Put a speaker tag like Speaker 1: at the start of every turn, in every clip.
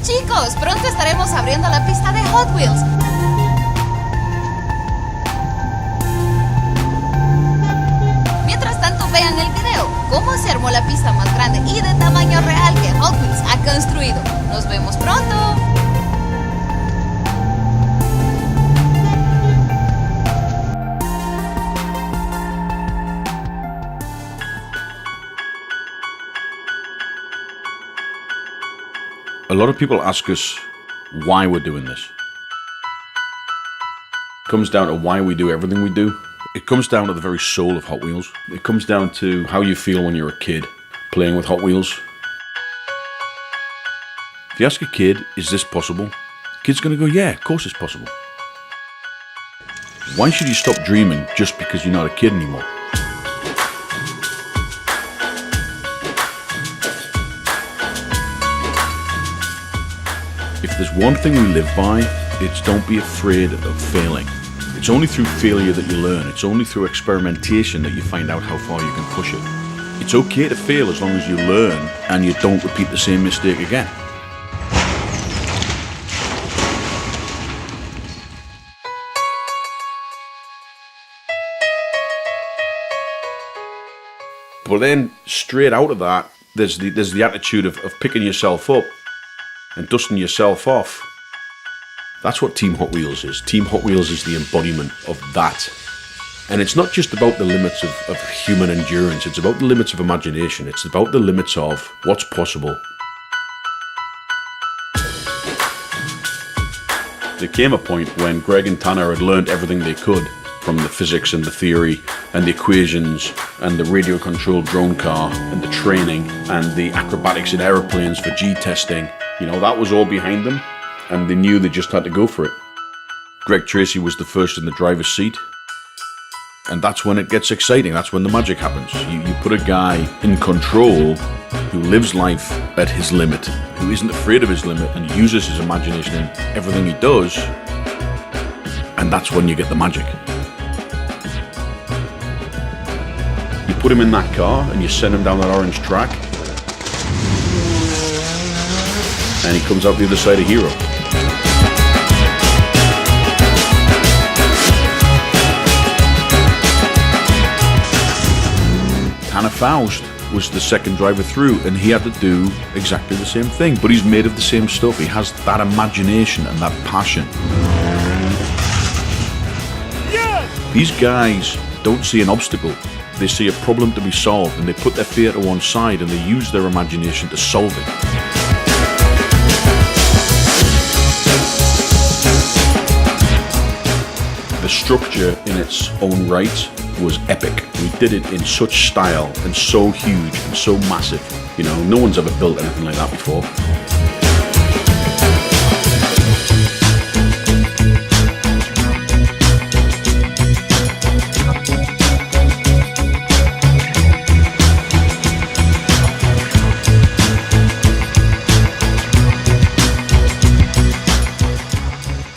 Speaker 1: Chicos, pronto estaremos abriendo la pista de Hot Wheels. Mientras tanto, vean el video, cómo se armó la pista más grande y de tamaño real que Hot Wheels ha construido. Nos vemos pronto.
Speaker 2: A lot of people ask us why we're doing this. It comes down to why we do everything we do. It comes down to the very soul of Hot Wheels. It comes down to how you feel when you're a kid playing with Hot Wheels. If you ask a kid, is this possible? The kid's going to go, yeah, of course it's possible. Why should you stop dreaming just because you're not a kid anymore? If there's one thing we live by, it's don't be afraid of failing. It's only through failure that you learn. It's only through experimentation that you find out how far you can push it. It's okay to fail as long as you learn and you don't repeat the same mistake again. But then straight out of that, there's the attitude of picking yourself up and dusting yourself off. That's what Team Hot Wheels is. Team Hot Wheels is the embodiment of that. And it's not just about the limits of human endurance, it's about the limits of imagination, it's about the limits of what's possible. There came a point when Greg and Tanner had learned everything they could from the physics and the theory and the equations and the radio-controlled drone car and the training and the acrobatics in aeroplanes for G-testing. You know, that was all behind them, and they knew they just had to go for it. Greg Tracy was the first in the driver's seat, and that's when it gets exciting. That's when the magic happens. You put a guy in control who lives life at his limit, who isn't afraid of his limit, and uses his imagination in everything he does, and that's when you get the magic. You put him in that car, and you send him down that orange track, and he comes out the other side a hero. Tanner Faust was the second driver through, and he had to do exactly the same thing, but he's made of the same stuff. He has that imagination and that passion. Yes! These guys don't see an obstacle. They see a problem to be solved, and they put their fear to one side and they use their imagination to solve it. The structure in its own right was epic. We did it in such style and so huge and so massive. You know, no one's ever built anything like that before.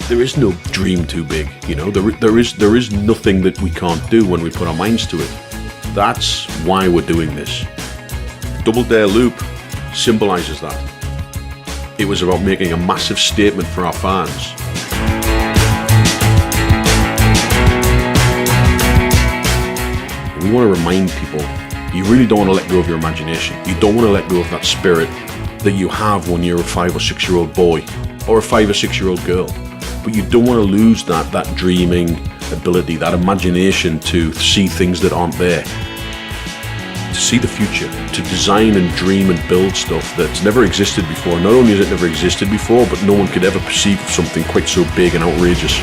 Speaker 2: There is no dream too big, you know. There is nothing that we can't do when we put our minds to it. That's why we're doing this. Double Dare Loop symbolizes that. It was about making a massive statement for our fans. We want to remind people, you really don't want to let go of your imagination. You don't want to let go of that spirit that you have when you're a 5 or 6 year old boy or a 5 or 6 year old girl. But you don't want to lose that dreaming ability, that imagination to see things that aren't there, to see the future, to design and dream and build stuff that's never existed before. Not only has it never existed before, but no one could ever perceive of something quite so big and outrageous.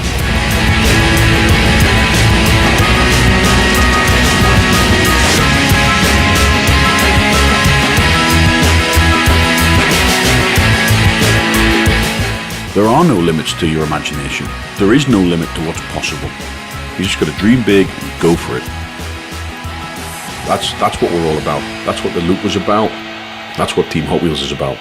Speaker 2: There are no limits to your imagination. There is no limit to what's possible. You just got to dream big and go for it. That's what we're all about. That's what the Loop was about. That's what Team Hot Wheels is about.